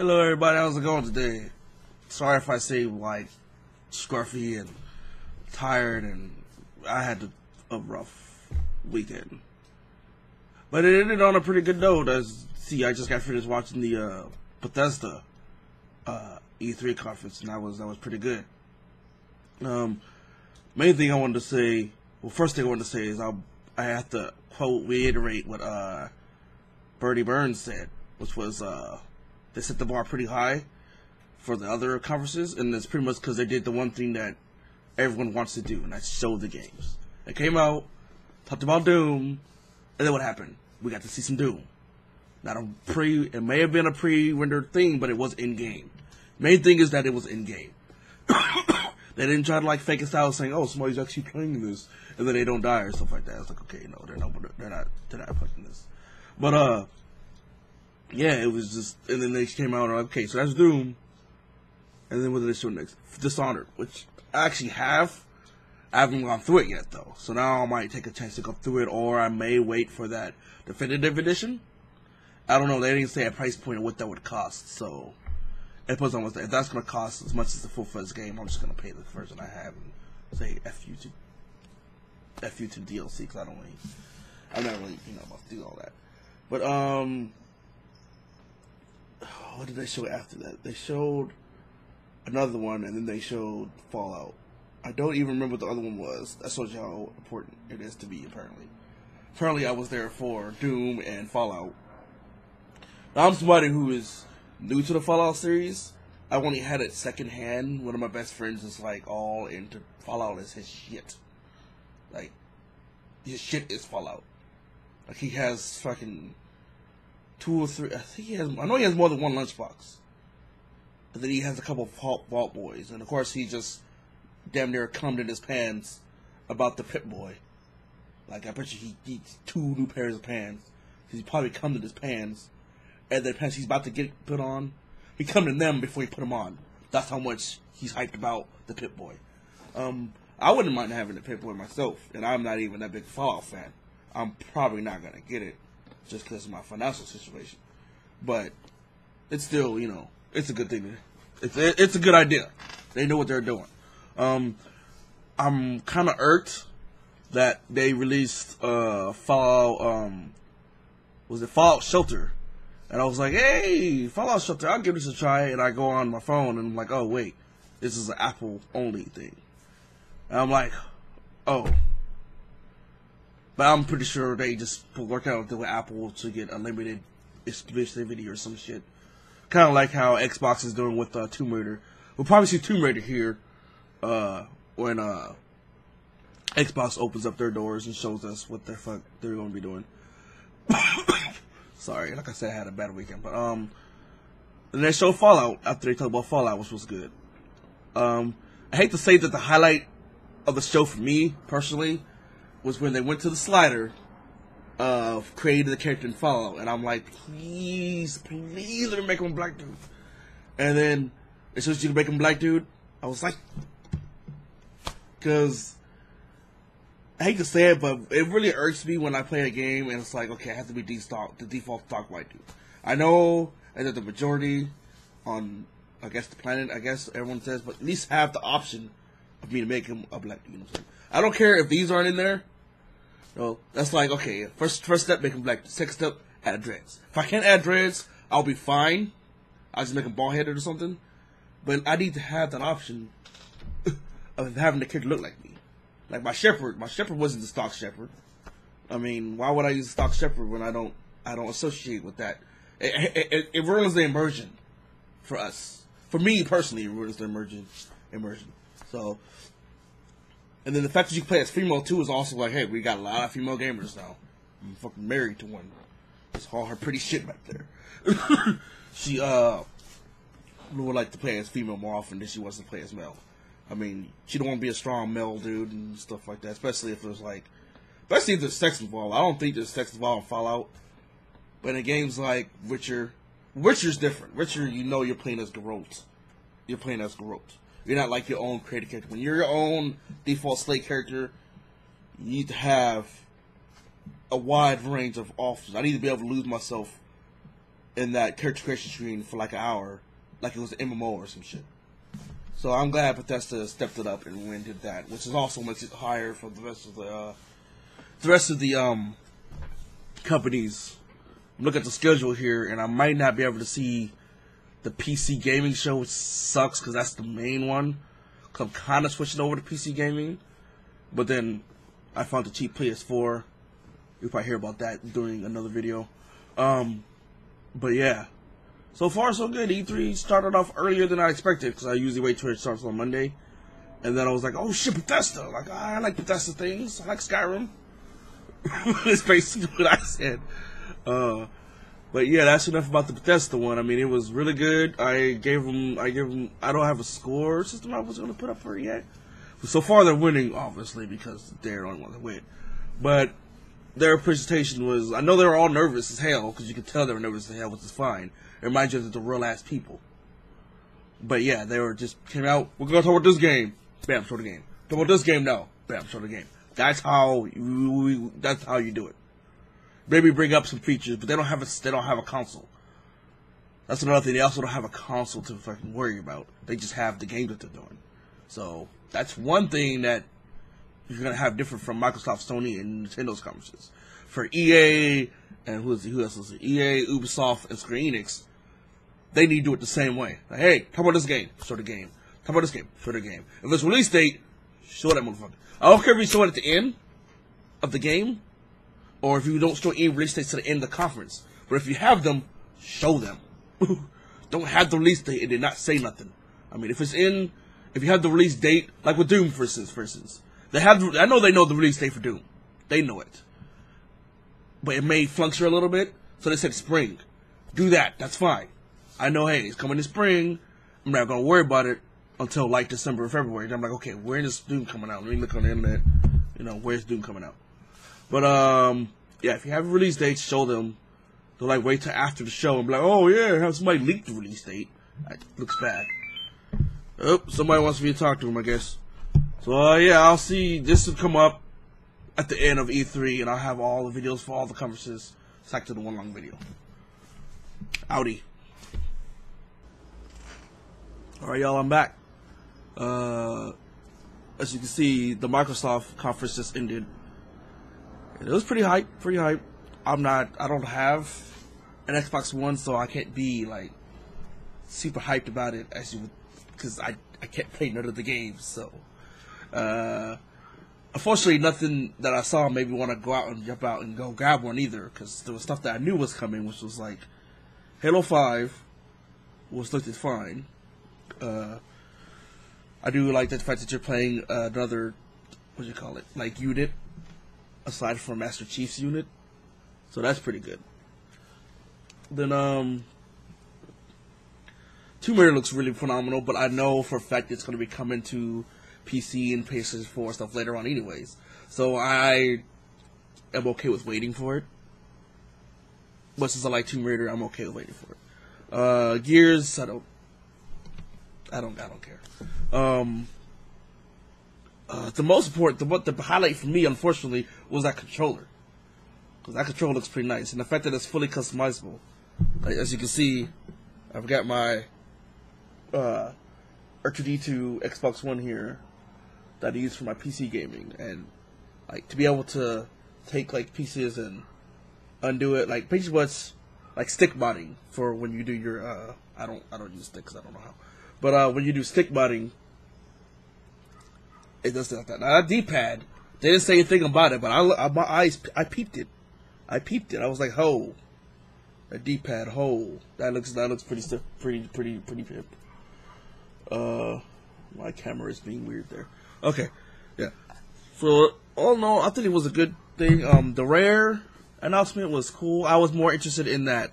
Hello everybody, how's it going today? Sorry if I seem like scruffy and tired, and I had a rough weekend. But it ended on a pretty good note. I just got finished watching the Bethesda E3 conference, and that was pretty good. Main thing I wanted to say, first thing I wanted to say is I have to reiterate what Bernie Burns said, which was they set the bar pretty high for the other conferences, and it's pretty much because they did the one thing that everyone wants to do, and that's show the games. They came out, talked about Doom, and then what happened? We got to see some Doom. It may have been a pre-rendered thing, but it was in-game. Main thing is that it was in-game. They didn't try to like fake us out saying, "Oh, somebody's actually playing this," and then they don't die or stuff like that. It's like, okay, no, they're not playing this. But yeah, it was just, and then they came out and like, okay, so that's Doom, and then what did they show next? Dishonored, which I actually have. I haven't gone through it yet though, so now I might take a chance to go through it, or I may wait for that definitive edition. I don't know. They didn't say a price point of what that would cost, so it depends on if that's going to cost as much as the full-fledged game. I'm just going to pay the version I have and say F you to DLC, because I'm not really about to do all that. But what did they show after that? They showed another one, and then they showed Fallout. I don't even remember what the other one was. That shows you how important it is to me, apparently. Apparently, I was there for Doom and Fallout. Now, I'm somebody who is new to the Fallout series. I only had it secondhand. One of my best friends is like all into Fallout as his shit. Like, his shit is Fallout. Like, he has fucking 2 or 3. I know he has more than one lunchbox. And then he has a couple of Vault Boys. And of course, he just damn near cummed in his pants about the Pip-Boy. Like, I bet you he needs 2 new pairs of pants. He probably cummed in his pants. And the pants he's about to get put on, he cummed in them before he put them on. That's how much he's hyped about the Pip-Boy. I wouldn't mind having the Pip-Boy myself. And I'm not even that big Fallout fan. I'm probably not going to get it just because of my financial situation. But it's still, it's a good thing. It's a good idea. They know what they're doing. I'm kind of irked that they released Fallout, Fallout Shelter. And I was like, hey, Fallout Shelter, I'll give this a try. And I go on my phone and I'm like, oh, wait, this is an Apple-only thing. And I'm like, oh. But I'm pretty sure they just work out with Apple to get unlimited exclusivity or some shit. Kind of like how Xbox is doing with Tomb Raider. We'll probably see Tomb Raider here when Xbox opens up their doors and shows us what the fuck they're going to be doing. Sorry, like I said, I had a bad weekend. But and they showed Fallout after they talked about Fallout, which was good. I hate to say that the highlight of the show for me, personally, was when they went to the slider of creating the character in Fallout. And I'm like, please let me make him a black dude. And then it shows you to make him a black dude. I was like, because I hate to say it, but it really irks me when I play a game and it's like, okay, I have to be the default stock white dude. I know that the majority on, I guess, the planet, everyone says, but at least have the option of me to make him a black dude. You know what I'm saying? I don't care if these aren't in there. No, that's like, okay, first step, make him black. Second step, add dreads. If I can't add dreads, I'll be fine. I'll just make him bald-headed or something. But I need to have that option of having the character look like me. Like my Shepherd wasn't the stock Shepherd. I mean, why would I use stock Shepherd when I don't associate with that? It ruins the immersion for us. For me personally, it ruins the immersion. So, and then the fact that you can play as female too is also like, hey, we got a lot of female gamers now. I'm fucking married to one. It's all her pretty shit back there. She would like to play as female more often than she wants to play as male. I mean, she don't want to be a strong male dude and stuff like that, especially if there's sex involved. I don't think there's sex involved in Fallout. But in games like Witcher's different. Witcher, you're playing as Geralt. You're not like your own created character. When you're your own default slate character, you need to have a wide range of options. I need to be able to lose myself in that character creation screen for like an hour, like it was an MMO or some shit. So I'm glad Bethesda stepped it up and went did that, which is also makes it higher for the rest of the companies. Look at the schedule here, and I might not be able to see the PC gaming show, which sucks because that's the main one. Cause I'm kind of switching over to PC gaming, but then I found the cheap PS4. You'll probably hear about that during another video. But yeah, so far so good. E3 started off earlier than I expected because I usually wait till it starts on Monday, and then I was like, oh shit, Bethesda! Like I like Bethesda things. I like Skyrim. It's basically what I said. But yeah, that's enough about the Bethesda one. I mean, it was really good. I don't have a score system I was going to put up for it yet. So far, they're winning, obviously, because they're the only one to win. But their presentation was, I know they were all nervous as hell, because you could tell they were nervous as hell, which is fine. It reminds you that they're real-ass people. But yeah, they were just, came out, we're going to talk about this game. Bam, show the game. Talk about this game now. Bam, show the game. That's how you do it. Maybe bring up some features, but they don't have a console. That's another thing. They also don't have a console to fucking worry about. They just have the game that they're doing. So that's one thing that you're gonna have different from Microsoft, Sony, and Nintendo's conferences. For EA and who else is it? EA, Ubisoft, and Square Enix, they need to do it the same way. Like, hey, talk about this game, show the game. Talk about this game, show the game. If it's release date, show that motherfucker. I don't care if you show it at the end of the game, or if you don't show any release dates to the end of the conference. But if you have them, show them. Don't have the release date and then not say nothing. I mean, if you have the release date, like with Doom, for instance, I know they know the release date for Doom. They know it. But it may fluctuate a little bit, so they said spring. Do that. That's fine. I know, hey, it's coming in spring. I'm not going to worry about it until like December or February. And I'm like, okay, where is Doom coming out? Let me look on the internet. Where's Doom coming out? But, yeah, if you have a release date, show them. They'll, like, wait till after the show and be like, oh, yeah, have somebody leak the release date. That looks bad. Oh, somebody wants me to talk to him, I guess. So, yeah, I'll see. This will come up at the end of E3, and I'll have all the videos for all the conferences stacked to the one long video. Howdy. Alright, y'all, I'm back. As you can see, the Microsoft conference just ended. It was pretty hype, I don't have an Xbox One, so I can't be, like, super hyped about it, because I can't play none of the games, so. Unfortunately, nothing that I saw made me want to go out and jump out and go grab one either, because there was stuff that I knew was coming, which was, like, Halo 5, which looked fine. I do like the fact that you're playing another, like, unit, aside from Master Chief's unit. So that's pretty good. Then, Tomb Raider looks really phenomenal, but I know for a fact it's going to be coming to PC and PlayStation 4 stuff later on anyways. So I am okay with waiting for it. But since I like Tomb Raider, I'm okay with waiting for it. Gears, I don't care. The most important, the highlight for me, unfortunately, was that controller. Because that controller looks pretty nice. And the fact that it's fully customizable. Like, as you can see, I've got my R2D2 Xbox One here that I use for my PC gaming. And, like, to be able to take, like, pieces and undo it, like, basically what's, like, stick modding for when you do your, I don't use sticks, I don't know how. But, when you do stick modding, it does like that. Now, that D-pad, they didn't say anything about it, but my eyes, I peeped it. I was like, ho, a D-pad, ho. That looks pretty pimp. My camera is being weird there. Okay, yeah. So, all in all, I think it was a good thing. The Rare announcement was cool. I was more interested in that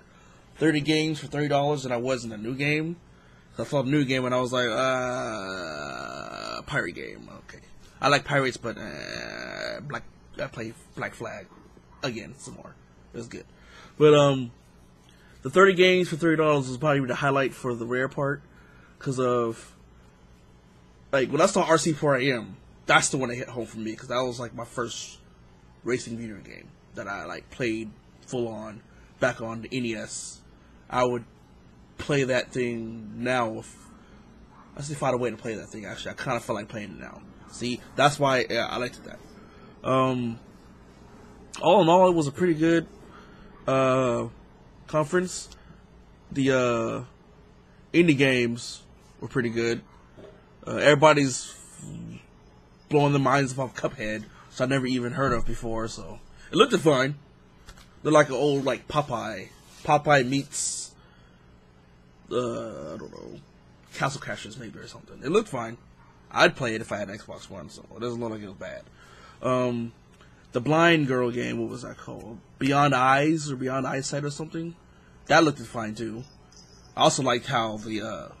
30 games for $30 than I was in a new game. So I saw the new game and I was like, pirate game. Okay, I like pirates, but I play Black Flag again some more. It was good, but the 30 games for $30 was probably the highlight for the Rare part, because of, like, when I saw RC4AM, that's the one that hit home for me, because that was like my first racing video game that I like played full on back on the NES, I would play that thing now. If I found a way to play that thing, actually, I kind of feel like playing it now. See, that's why I liked that. All in all, it was a pretty good conference. The indie games were pretty good. Everybody's blowing their minds off Cuphead, which I never even heard of before. So it looked fine. They're like an old Popeye. Popeye meets I don't know, Castle Crashers maybe or something. It looked fine. I'd play it if I had an Xbox One, so it doesn't look like it was bad. The blind girl game, what was that called? Beyond Eyes or Beyond Eyesight or something? That looked fine too. I also liked how the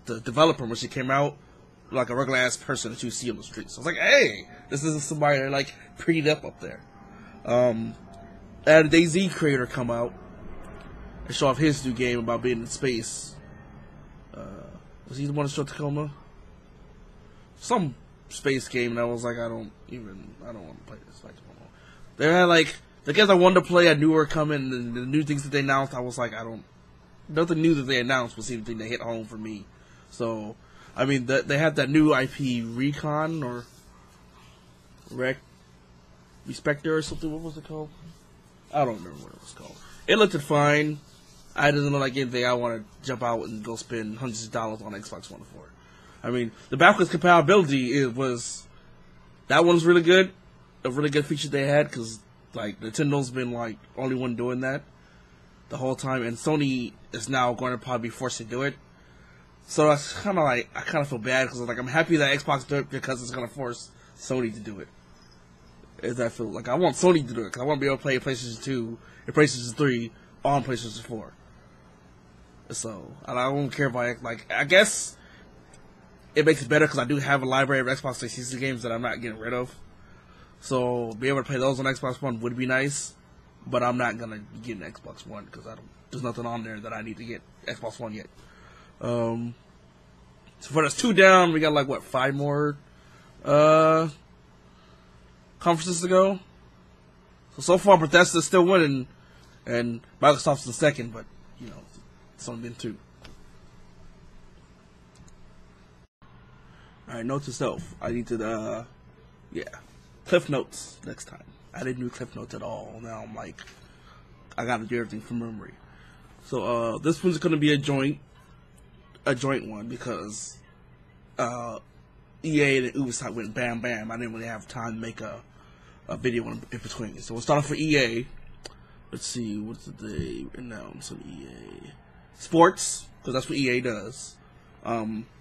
developer, when she came out, like a regular ass person that you see on the streets. So I was like, hey, this isn't somebody that prettied up there. And DayZ creator come out and show off his new game about being in space. Was he the one that showed Tacoma? Some space game, and I was like, I don't want to play this. They had the games I wanted to play, I knew were coming, and the new things that they announced, I was like, nothing new that they announced was anything that hit home for me. So, I mean, they had that new IP, Recon, or Respector or something, what was it called? I don't remember what it was called. It looked fine. I didn't look like anything I want to jump out and go spend hundreds of dollars on Xbox One for. I mean, the backwards compatibility, that one's really good. A really good feature they had, because Nintendo's been only one doing that the whole time, and Sony is now going to probably be forced to do it. So that's kind of I kind of feel bad, because I'm happy that Xbox did it because it's going to force Sony to do it. As I feel I want Sony to do it, because I want to be able to play PlayStation 2 and PlayStation 3 on PlayStation 4. So I don't care if I guess it makes it better because I do have a library of Xbox 360 games that I'm not getting rid of. So being able to play those on Xbox One would be nice, but I'm not gonna get an Xbox One because there's nothing on there that I need to get Xbox One yet. So for us 2 down, we got 5 more conferences to go. So far Bethesda's still winning, and Microsoft's in second, but it's only been 2. Alright, note to self. I need to Cliff Notes next time. I didn't do Cliff Notes at all. Now I'm I gotta do everything from memory. So this one's gonna be a joint one because EA and Ubisoft went bam bam. I didn't really have time to make a video in between. So we'll start off with EA. Let's see, what did they announce on EA? Sports, because that's what EA does.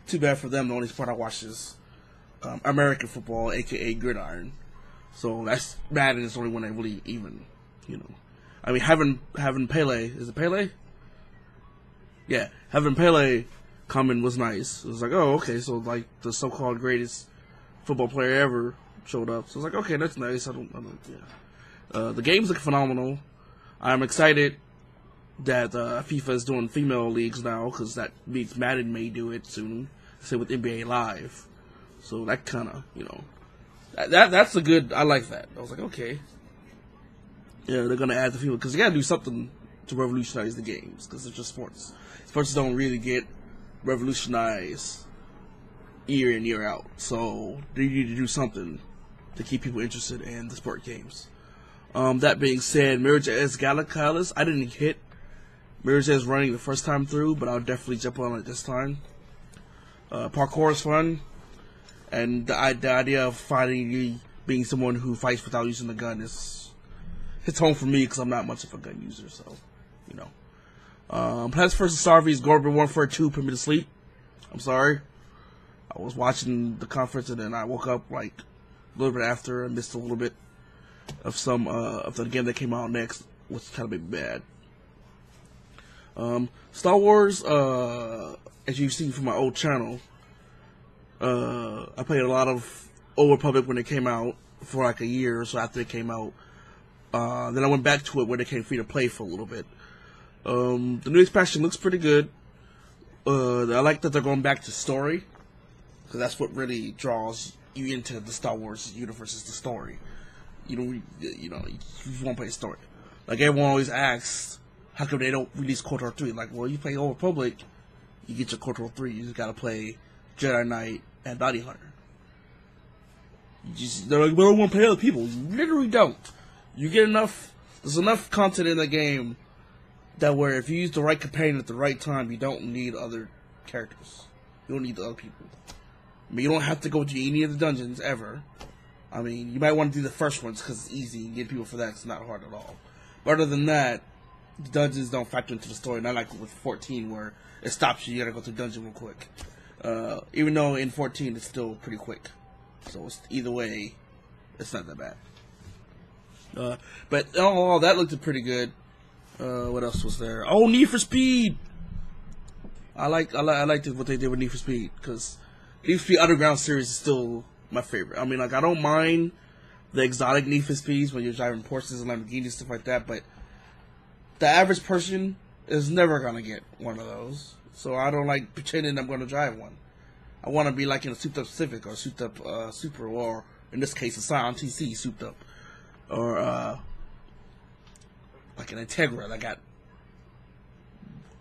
Too bad for them, the only sport I watch is American football, aka Gridiron. So that's Madden is the only one I really even, I mean, having Pele, is it Pele? Yeah, having Pele come in was nice. It was oh, okay, so the so-called greatest football player ever showed up. So I was okay, that's nice. The games look phenomenal. I'm excited that FIFA is doing female leagues now, because that means Madden may do it soon. Say with NBA Live. So that kind of, that's a good, I like that. I was okay. Yeah, they're going to add the female, because they got to do something to revolutionize the games, because it's just sports. Sports don't really get revolutionized year in, year out. So they need to do something to keep people interested in the sport games. That being said, Mirage Edge Galactus, I didn't hit Mirage Edge running the first time through, but I'll definitely jump on it this time. Parkour is fun, and the idea of finally being someone who fights without using the gun hits home for me, because I'm not much of a gun user, so, Plants vs. Zombies Global Warfare 2 put me to sleep. I'm sorry. I was watching the conference, and then I woke up, a little bit after, and missed a little bit of some, of the game that came out next, which kind of made me bad. Star Wars, as you've seen from my old channel, I played a lot of Old Republic when it came out for a year or so after it came out. Then I went back to it when it came free to play for a little bit. The new expansion looks pretty good. I like that they're going back to story, because that's what really draws you into the Star Wars universe, is the story. You want to play a story. Everyone always asks, how come they don't release KOTOR 3? Like, well, you play Old Republic, you get your KOTOR 3. You just gotta play Jedi Knight and Bounty Hunter. They're like, well, I don't want to play other people. You literally don't. You get enough. There's enough content in the game that where if you use the right companion at the right time, you don't need other characters. You don't need the other people. I mean, you don't have to go to any of the dungeons ever. I mean, you might want to do the first ones because it's easy and get people for that. It's not hard at all. But other than that, the dungeons don't factor into the story. Not like with 14 where it stops you. You gotta go to the dungeon real quick. Even though in 14 it's still pretty quick. So it's, either way, it's not that bad. But oh, that looked pretty good. What else was there? Oh, Need for Speed. I liked what they did with Need for Speed because Need for Speed Underground series is still my favorite. I mean, like, I don't mind the exotic Need for Speeds when you're driving Porsches and Lamborghinis and stuff like that, but the average person is never gonna get one of those. So I don't like pretending I'm gonna drive one. I want to be like in a souped up Civic or souped up Supra, or in this case a Scion TC souped up, or like an Integra that got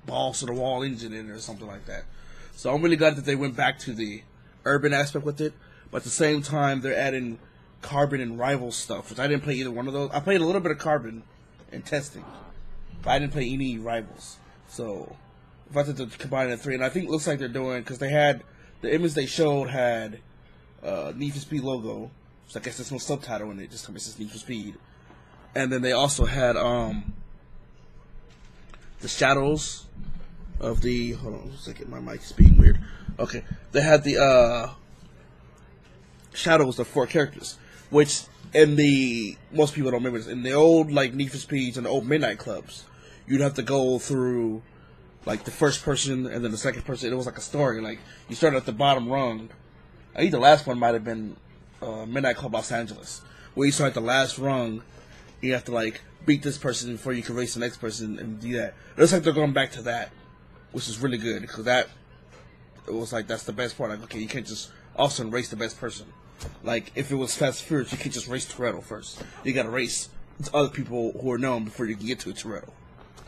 balls to the wall engine in it or something like that. So I'm really glad that they went back to the urban aspect with it, but at the same time they're adding Carbon and Rival stuff, which I didn't play either one of those. I played a little bit of Carbon in testing, but I didn't play any Rivals. So if I had to combine the three, and I think it looks like they're doing, because they had the image they showed had Need for Speed logo, so I guess there's no subtitle in it, just says Need for Speed. And then they also had the shadows of the, hold on a second, my mic's being weird. Okay, they had the shadows of 4 characters, which in the, most people don't remember this, in the old like Need for Speeds and the old Midnight Clubs, you'd have to go through like the first person and then the second person. It was like a story. Like you started at the bottom rung. I think the last one might have been Midnight Club Los Angeles, where you start at the last rung. You have to like beat this person before you can race the next person and do that. It looks like they're going back to that, which is really good because that it was like that's the best part. Like, okay, you can't just all of a sudden race the best person. Like if it was Fast and Furious, you can't just race Toretto first. You got to race other people who are known before you can get to a Toretto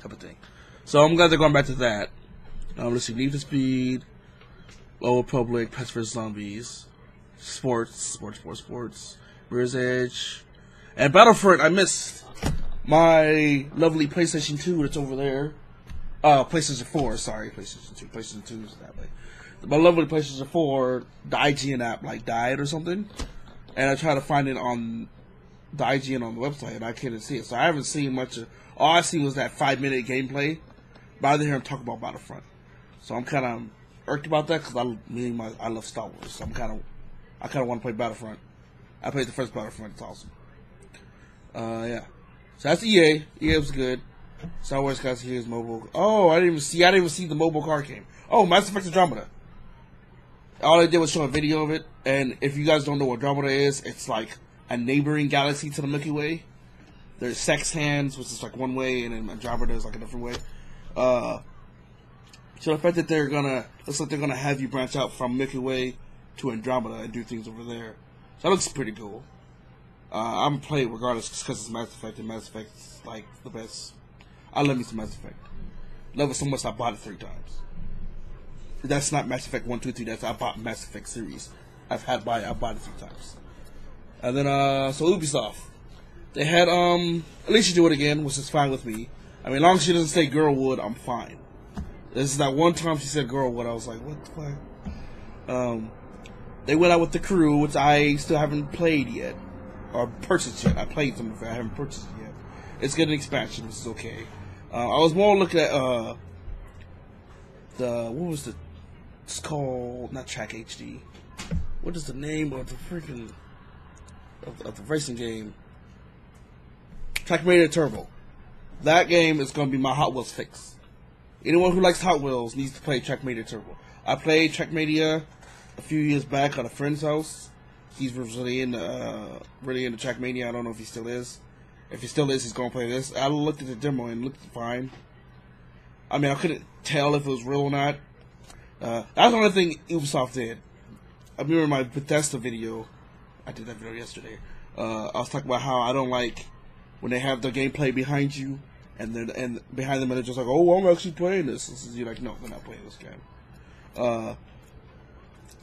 type of thing. So I'm glad they're going back to that. Let's see, Need for Speed, Old Republic, Pets vs. Zombies, Sports, Mirror's Edge, and Battlefront. I missed my lovely PlayStation 2 that's over there. PlayStation 4, sorry, PlayStation 2. PlayStation 2 is that way. My lovely PlayStation 4, the IGN app like died or something, and I tried to find it on the IGN on the website, and I couldn't see it. So I haven't seen much of. All I seen was that 5-minute gameplay. But I didn't hear him talk about Battlefront, so I'm kind of irked about that because I love Star Wars. So I kind of want to play Battlefront. I played the first Battlefront; it's awesome. Yeah. So that's EA. EA was good. Star Wars guys here's mobile. Oh, I didn't even see the mobile card game. Oh, Mass Effect Andromeda. All they did was show a video of it, and if you guys don't know what Andromeda is, it's like a neighboring galaxy to the Milky Way. There's Sex Hands, which is like one way, and then Andromeda is like a different way. So the fact that looks like they're gonna have you branch out from Milky Way to Andromeda and do things over there. So that looks pretty cool. I'm gonna play it regardless because it's Mass Effect, and Mass Effect is like the best. I love me some Mass Effect. Love it so much I bought it 3 times. That's not Mass Effect 1, 2, 3. That's I bought Mass Effect series. I bought it 3 times. And then so Ubisoft, they had Alicia do it again, which is fine with me. I mean, as long as she doesn't say Girlwood, I'm fine. This is that one time she said Girlwood, I was like, what the fuck? They went out with The Crew, which I still haven't played yet. Or purchased yet. I played some of it, I haven't purchased it yet. It's getting an expansion, which is okay. I was more looking at, what was the, it's called, not Track HD. What is the name of the freaking, of the racing game? Trackmania Turbo. That game is going to be my Hot Wheels fix. Anyone who likes Hot Wheels needs to play Trackmania Turbo. I played Trackmania a few years back at a friend's house. He's really into Trackmania. I don't know if he still is. If he still is, he's going to play this. I looked at the demo and it looked fine. I mean, I couldn't tell if it was real or not. That's the only thing Ubisoft did. I remember my Bethesda video. I did that video yesterday. I was talking about how I don't like when they have the gameplay behind you and behind them, they're just like, oh, I'm actually playing this. You're like, no, they're not playing this game.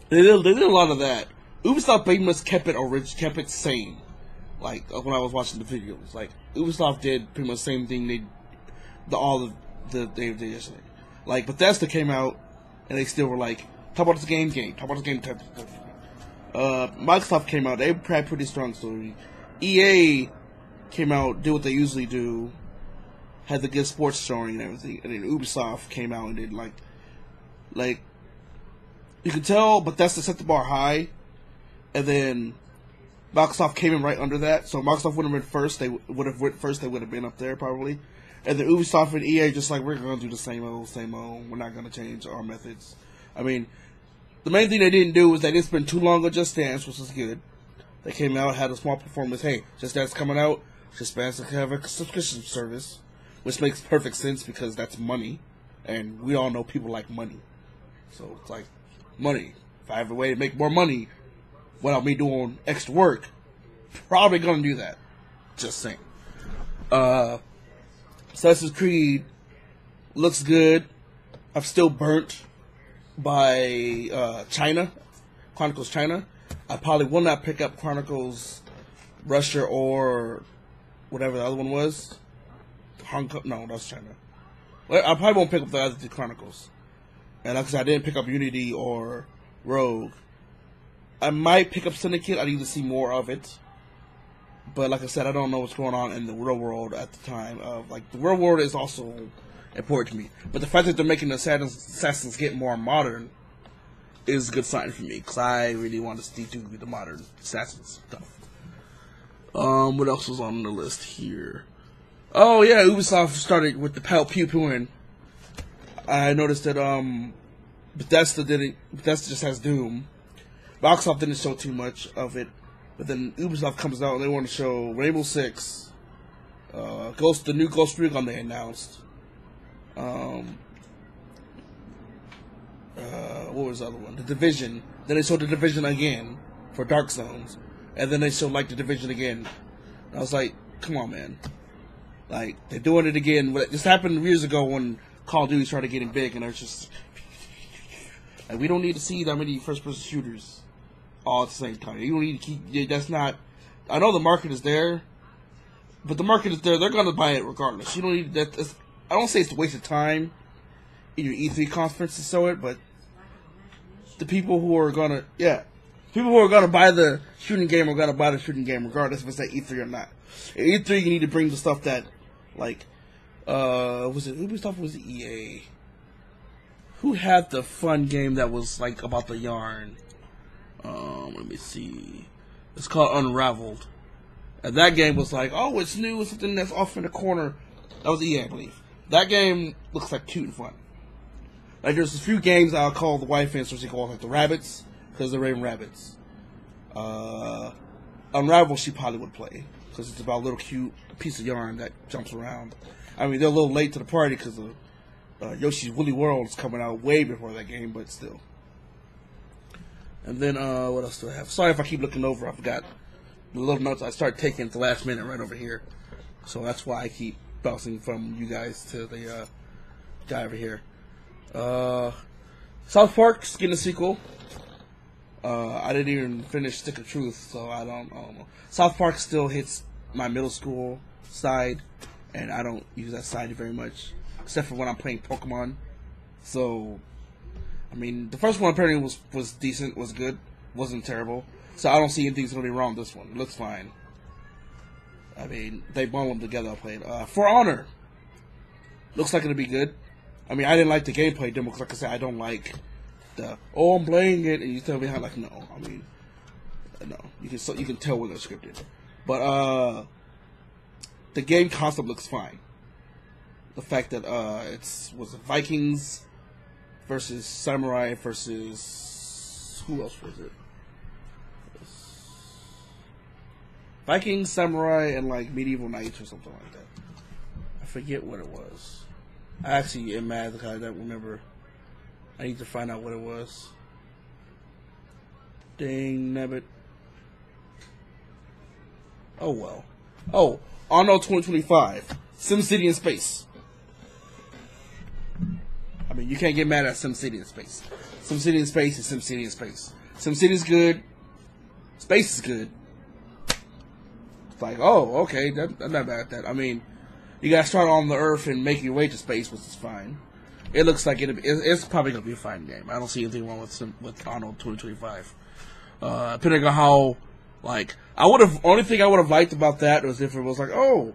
They did a lot of that. Ubisoft pretty much kept it sane. Like when I was watching the videos, like Ubisoft did pretty much the same thing they did yesterday. Like Bethesda came out and they still were like, talk about this game, talk about this game. Microsoft came out, they had pretty strong story. EA came out, did what they usually do, had the good sports showing and everything, and then Ubisoft came out and did like you could tell Bethesda set the bar high, and then Microsoft came in right under that. So Microsoft would have been first. They would have went first. They would have been up there probably. And then Ubisoft and EA just like, we're going to do the same old, same old. We're not going to change our methods. I mean, the main thing they didn't do was they didn't spend too long on Just Dance, which was good. They came out, had a small performance. Hey, Just Dance coming out. Just Dance can have a subscription service, which makes perfect sense because that's money. And we all know people like money. So it's like, money. If I have a way to make more money without me doing extra work, probably gonna do that. Just saying. Assassin's Creed looks good. I'm still burnt by Chronicles China. I probably will not pick up Chronicles Russia or whatever the other one was. Hong Kong? No, that's China. Well, I probably won't pick up the other two Chronicles. And like I said, I didn't pick up Unity or Rogue. I might pick up Syndicate. I need to see more of it. But like I said, I don't know what's going on in the real world at the time. The real world is also important to me. But the fact that they're making the Assassins get more modern is a good sign for me. Because I really want to see the modern Assassins stuff. What else was on the list here? Oh yeah, Ubisoft started with the pew-pewing. I noticed that Bethesda just has Doom. Microsoft didn't show too much of it, but then Ubisoft comes out and they want to show Rainbow Six, the new Ghost Recon they announced. What was the other one? The Division. Then they showed the Division again for Dark Zones, and then they showed the Division again. And I was like, come on, man! Like they're doing it again. This happened years ago when Call of Duty started getting big, and they're just like, we don't need to see that many first-person shooters all at the same time. You don't need to keep. That's not. I know the market is there, but the market is there. They're gonna buy it regardless. You don't need that. I don't say it's a waste of time in your E3 conference to show it, but the people who are gonna buy the shooting game are gonna buy the shooting game regardless if it's at E3 or not. At E3, you need to bring the stuff that was it Ubisoft or was it EA? Who had the fun game that was about the yarn? Let me see. It's called Unraveled. And that game was oh, it's new, it's something that's off in the corner. That was EA, I believe. That game looks cute and fun. There's a few games I'll call the wife and so she calls the rabbits, because they're Raven Rabbits. Unravel she probably would play, because it's about a little cute piece of yarn that jumps around. I mean, they're a little late to the party because Yoshi's Woolly World is coming out way before that game, but still. And then, what else do I have? Sorry if I keep looking over. I forgot the little notes I started taking at the last minute right over here. So that's why I keep bouncing from you guys to the guy over here. South Park's getting a sequel. I didn't even finish Stick of Truth, so I don't know. South Park still hits my middle school side, and I don't use that side very much, except for when I'm playing Pokemon. So, I mean, the first one apparently was decent, was good, wasn't terrible. So I don't see anything's going to be wrong with this one. It looks fine. I mean, they bundled them together. I played. For Honor, looks like it'll be good. I mean, I didn't like the gameplay demo because, like I said, I don't like I'm playing it, and you tell me how. No, I mean, no. You can tell when they're scripted, but the game concept looks fine. The fact that was Vikings versus Samurai versus who else was it? Vikings, Samurai, and Medieval Knights or something like that. I forget what it was. I actually am mad because I don't remember. I need to find out what it was. Dang nabbit. Oh well. Oh, Anno 2025. SimCity in space. I mean, you can't get mad at SimCity in space. SimCity in space is SimCity in space. SimCity is good. Space is good. It's like, oh, okay, I'm not bad at that. I mean, you gotta start on the Earth and make your way to space, which is fine. It looks like it's probably gonna be a fine game. I don't see anything wrong with Arnold 2025. Depending on how, like, only thing I would have liked about that was if it was like, oh,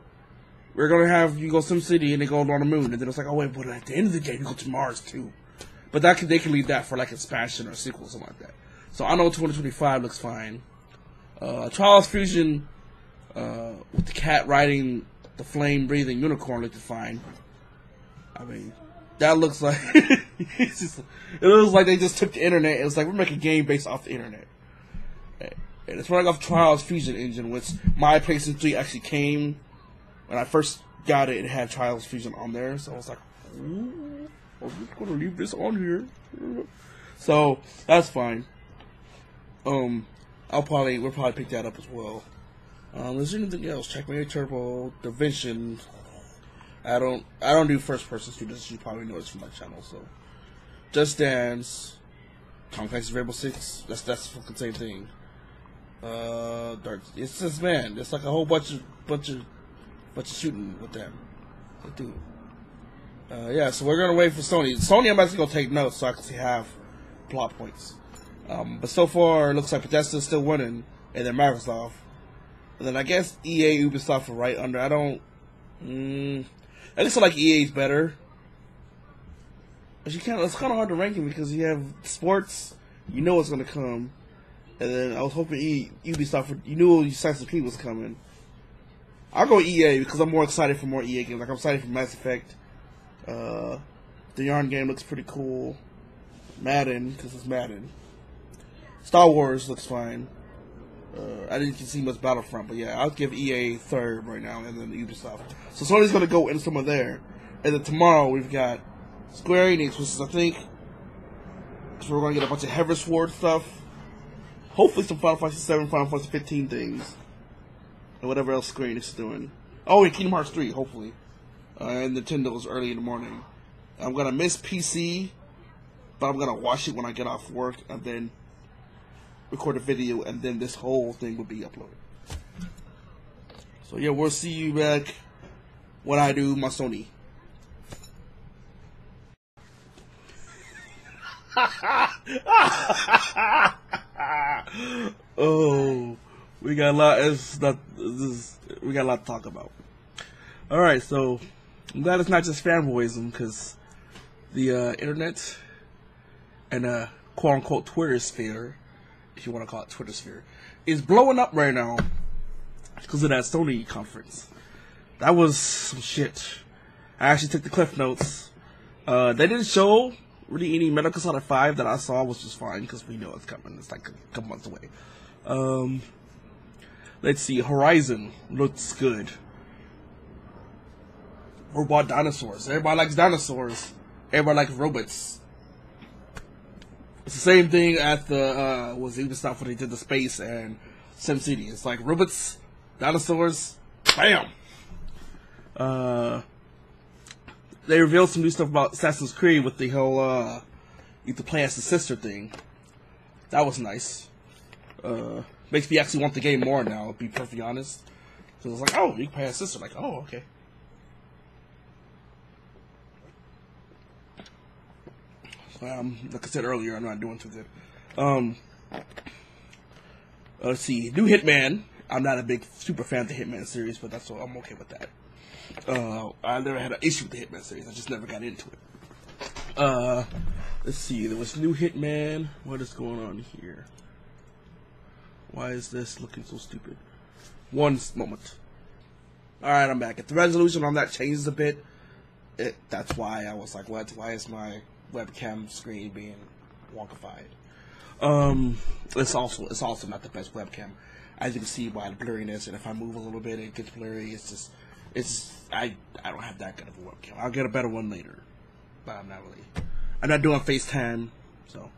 we're gonna have you go SimCity and they go on the moon, and then it's like, oh wait, but at the end of the day, you go to Mars too. But they can leave that for like expansion or sequel or something like that. So I know 2025 looks fine. Trials Fusion with the cat riding the flame breathing unicorn looked fine. I mean, that looks like it looks like they just took the internet. It was like, we're making a game based off the internet. And it's running off Trials Fusion engine, which my PlayStation 3 actually came when I first got it. It had Trials Fusion on there, so I was like, ooh, I'm just gonna leave this on here. So that's fine. We'll probably pick that up as well. Is there anything else? Checkmate Turbo, Division. I don't do first person shooters, as you probably noticed from my channel. So Just Dance, Tom Clancy's Rainbow Six. That's the fucking same thing. It's just, man, it's like a whole bunch of shooting with them. Like, dude. Yeah, so we're gonna wait for Sony. Sony, I'm actually gonna take notes so I can have plot points. But so far, it looks like Bethesda's still winning, and then Microsoft. And then I guess EA, Ubisoft are right under. I just feel like EA's better. But it's kind of hard to rank them because you have sports, you know what's gonna come. And then I was hoping Ubisoft, you knew Assassin's Creed was coming. I'll go EA because I'm more excited for more EA games. Like, I'm excited for Mass Effect. The Yarn game looks pretty cool. Madden, because it's Madden. Star Wars looks fine. I didn't see much Battlefront, but yeah, I'll give EA third right now, and then Ubisoft. So Sony's going to go in some of there. And then tomorrow we've got Square Enix, which is, I think, so we're going to get a bunch of Heaven Sword stuff. Hopefully some Final Fantasy 7, Final Fantasy 15 things. And whatever else Square Enix is doing. Oh, and Kingdom Hearts 3, hopefully. And Nintendo's early in the morning. I'm going to miss PC, but I'm going to watch it when I get off work, and then record a video, and then this whole thing will be uploaded. So yeah, we'll see you back when I do my Sony. Oh, we got a lot. We got a lot to talk about. All right, so I'm glad it's not just fanboyism, because the internet and quote unquote Twitter sphere, if you want to call it Twitter sphere, is blowing up right now because of that Sony conference. That was some shit. I actually took the cliff notes. They didn't show really any Metal Gear Solid 5 that I saw, which was fine because we know it's coming. It's like a couple months away. Let's see. Horizon looks good. Robot dinosaurs. Everybody likes dinosaurs. Everybody likes robots. It's the same thing at the was Ubisoft when they did the space and SimCity. It's like robots, dinosaurs, bam. They revealed some new stuff about Assassin's Creed with the whole you have to play as the sister thing. That was nice. Makes me actually want the game more now, to be perfectly honest. So it's like, oh, you can play as sister. Like, oh, okay. Like I said earlier, I'm not doing too good. Let's see. New Hitman. I'm not a big super fan of the Hitman series, but that's all. I'm okay with that. I never had an issue with the Hitman series. I just never got into it. Let's see. There was new Hitman. What is going on here? Why is this looking so stupid? One moment. Alright, I'm back. If the resolution on that changes a bit, that's why I was like, what? Why is my webcam screen being wonkified? It's also not the best webcam. As you can see by the blurriness, and if I move a little bit, it gets blurry. I don't have that good of a webcam. I'll get a better one later, but I'm not doing FaceTime, so.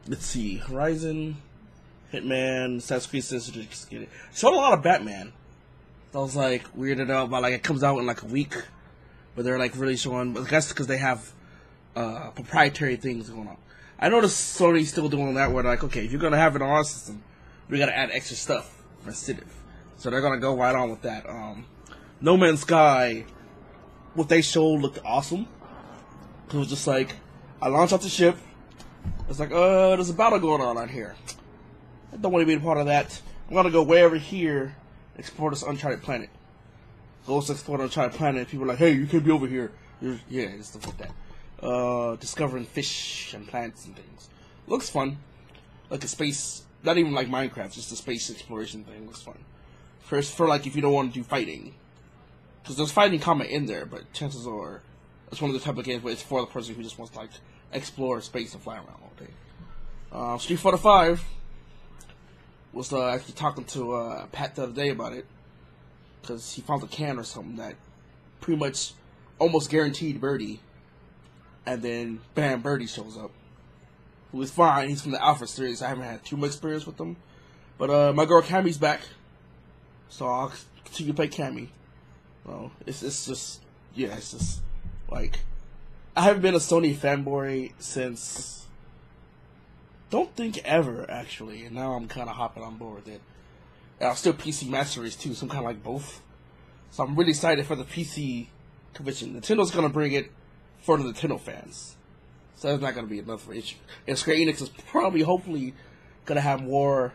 Let's see, Horizon, Hitman, Assassin's Creed Syndicate. Showed a lot of Batman. So I was like weirded out by like it comes out in like a week, but they're like really showing. I guess because they have proprietary things going on. I noticed Sony's still doing that where they're like, okay, if you're gonna have it on our system, we gotta add extra stuff for Civ. So they're gonna go right on with that. No Man's Sky, what they showed looked awesome. It was just like, I launched off the ship. It's like, there's a battle going on out here. I don't want to be a part of that. I'm gonna go way over here, explore this uncharted planet. Go to explore the uncharted planet. People are like, hey, you can't be over here. Yeah, it's stuff like that. Discovering fish and plants and things. Looks fun. Like a space, not even like Minecraft, just a space exploration thing. Looks fun. First, for like if you don't want to do fighting. Because there's fighting combat in there, but chances are it's one of the type of games where it's for the person who just wants to like explore space and fly around all day. Street Fighter 5 was actually talking to Pat the other day about it. Because he found a can or something that pretty much almost guaranteed Birdie. And then, bam, Birdie shows up. Who is fine. He's from the Alpha series. I haven't had too much experience with him. But my girl Cammy's back. So I'll continue to play Cammy. Well, it's just, yeah, it's just, like, I haven't been a Sony fanboy since, don't think ever, actually. And now I'm kind of hopping on board with it. And I'm still PC Master Race, too, so I'm kind of like both. So I'm really excited for the PC convention. Nintendo's going to bring it for the Nintendo fans. So that's not going to be enough for issue. And Square Enix is probably, hopefully, going to have more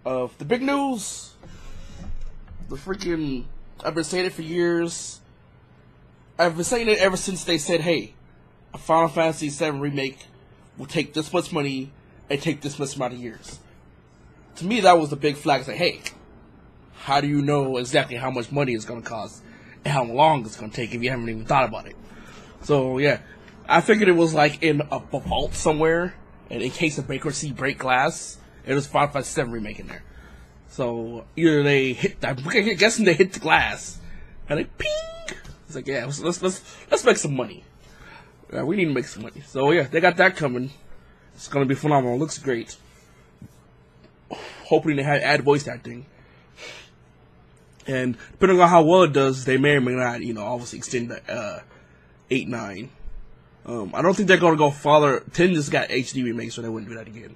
of the big news. The freaking, I've been saying it for years. I've been saying it ever since they said, hey, a Final Fantasy VII Remake will take this much money and take this much amount of years. To me, that was the big flag. It's like, hey, how do you know exactly how much money it's going to cost and how long it's going to take if you haven't even thought about it? So, yeah, I figured it was like in a vault somewhere, and in case of bankruptcy, break glass, it was Final Fantasy VII Remake in there. So, either they hit, I'm guessing they hit the glass, and they ping! It's like, yeah, let's make some money. Yeah, we need to make some money. So, yeah, they got that coming. It's going to be phenomenal. Looks great. Hoping they add voice acting. And depending on how well it does, they may or may not, obviously extend the 8-9. I don't think they're going to go farther. 10 just got HD remakes, so they wouldn't do that again.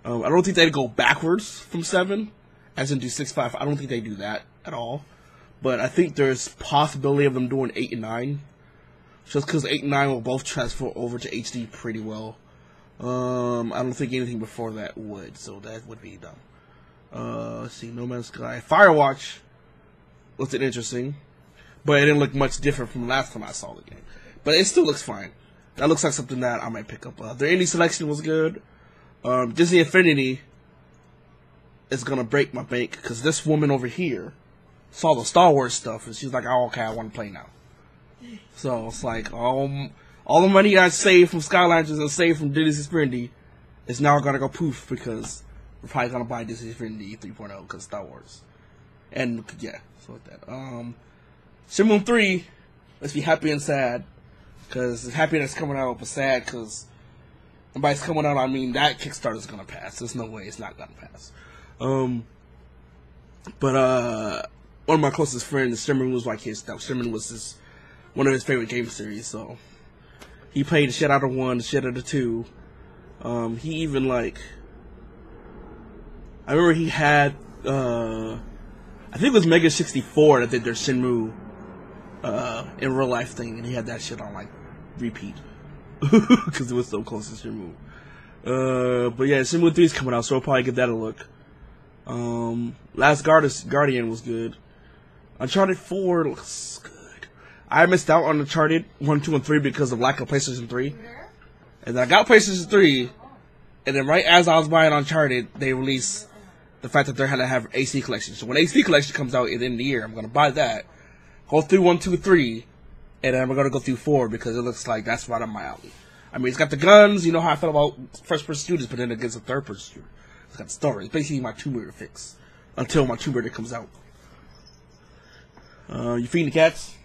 I don't think they'd go backwards from 7, as in do 6-5. I don't think they do that at all. But I think there's possibility of them doing 8 and 9. Just because 8 and 9 will both transfer over to HD pretty well. I don't think anything before that would, so that would be dumb. Let's see, No Man's Sky. Firewatch looked interesting, but it didn't look much different from the last time I saw the game. But it still looks fine. That looks like something that I might pick up. Their indie selection was good. Disney Infinity is going to break my bank, because this woman over here saw the Star Wars stuff, and she's like, oh, okay, I want to play now. So it's like, all the money I saved from Skylanders and saved from Disney Infinity is now going to go poof, because we're probably going to buy Disney Infinity 3.0 because Star Wars. And, yeah, so like that. Shemmune 3, let's be happy and sad, because it's happy that it's coming out, but sad because by it's coming out, I mean that Kickstarter is going to pass. There's no way it's not going to pass. But one of my closest friends, Shemmune was like Shemmune was one of his favorite game series, so he played the shit out of 1, the shit out of 2. He even I remember he had, I think it was Mega 64 that did their Shemmune in real life thing, and he had that shit on repeat because it was so close to Shemmune. But yeah, Shemmune 3 is coming out, so I'll probably give that a look. Last Guardian was good. Uncharted 4 looks good. I missed out on Uncharted 1, 2, and 3 because of lack of PlayStation 3. And then I got PlayStation 3, and then right as I was buying Uncharted, they released the fact that they're going to have AC Collection. So when AC Collection comes out at the end of the year, I'm going to buy that, go through 1, 2, 3, and then I'm going to go through 4 because it looks like that's right up my alley. I mean, it's got the guns, you know how I felt about first-person shooters, but then it gets a third-person shooter. It's got the story. It's basically my Tomb Raider fix until my Tomb Raider comes out. You feeding the cats?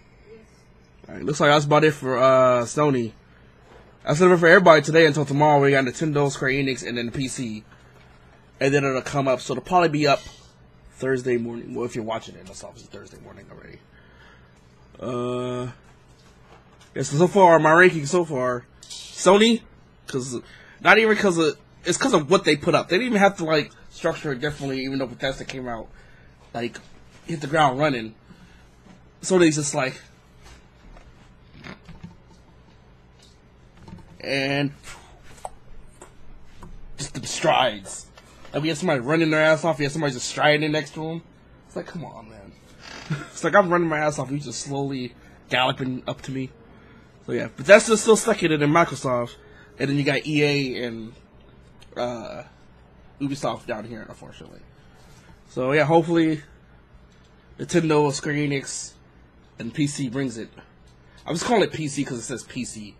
Alright, looks like that's about it for Sony. That's it for everybody today until tomorrow. We got Nintendo, Square Enix, and then the PC. And then it'll come up. So it'll probably be up Thursday morning. Well, if you're watching it, it's obviously Thursday morning already. Yeah, so far, my ranking so far, Sony, not even because of, it's because of what they put up. They didn't even have to, like, structure it differently, even though Bethesda came out, like, hit the ground running. Sony's just like, and just the strides. Like, we had somebody running their ass off, we had somebody just striding next to them. It's like, come on, man. It's like I'm running my ass off, you just slowly galloping up to me. So yeah, Bethesda's still stuck in it in Microsoft, and then you got EA and Ubisoft down here, unfortunately. So yeah, hopefully Nintendo, Square Enix, and PC brings it. I'm just calling it PC because it says PC.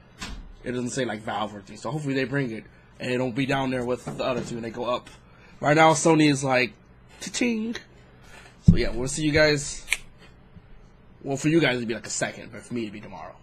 It doesn't say like Valve or anything. So hopefully they bring it, and it don't be down there with the other two, and they go up. Right now, Sony is like, cha-ching. So yeah, we'll see you guys. Well, for you guys it'd be like a second, but for me it'd be tomorrow.